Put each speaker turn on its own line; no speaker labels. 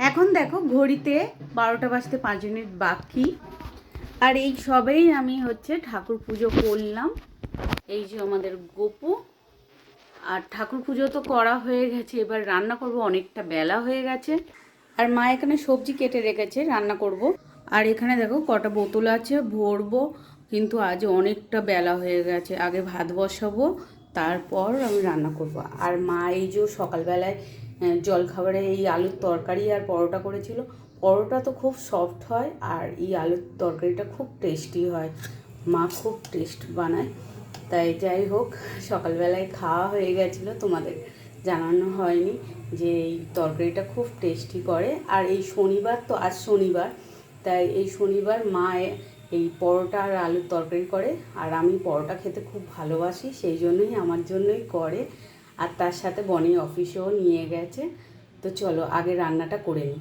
এখন দেখো ঘড়িতে 12টা বাজতে 5 মিনিট বাকি। আর এই সবেই আমি হচ্ছে ঠাকুর পুজো করলাম। এই যে আমাদের গোপু। আর ঠাকুর পুজো তো করা হয়ে গেছে, এবার রান্না করব, অনেকটা বেলা হয়ে গেছে। আর মা এখানে সবজি কেটে রেখেছে, রান্না করব। আর এখানে দেখো কটা বোতল আছে, ভরবো, কিন্তু আজ অনেকটা বেলা হয়ে গেছে। আগে ভাত বসাবো, তারপর আমি রান্না করব। আর মা এই যে সকালবেলায় জলখাবারে এই আলুর তরকারি আর পরোটা করেছিল। পরোটা তো খুব সফট হয়, আর এই আলুর তরকারিটা খুব টেস্টি হয়। মা খুব টেস্ট বানায়। তাই যাই হোক, সকালবেলায় খাওয়া হয়ে গেছিলো, তোমাদের জানানো হয়নি যে এই তরকারিটা খুব টেস্টি করে। আর এই শনিবার তো, আজ শনিবার, তাই এই শনিবার মা এই পরোটা আর আলুর তরকারি করে। আর আমি পরোটা খেতে খুব ভালোবাসি, সেই জন্যই আমার জন্যই করে। আর তার সাথে বনি অফিসেও নিয়ে গেছে। তো চলো আগে রান্নাটা করে নিই।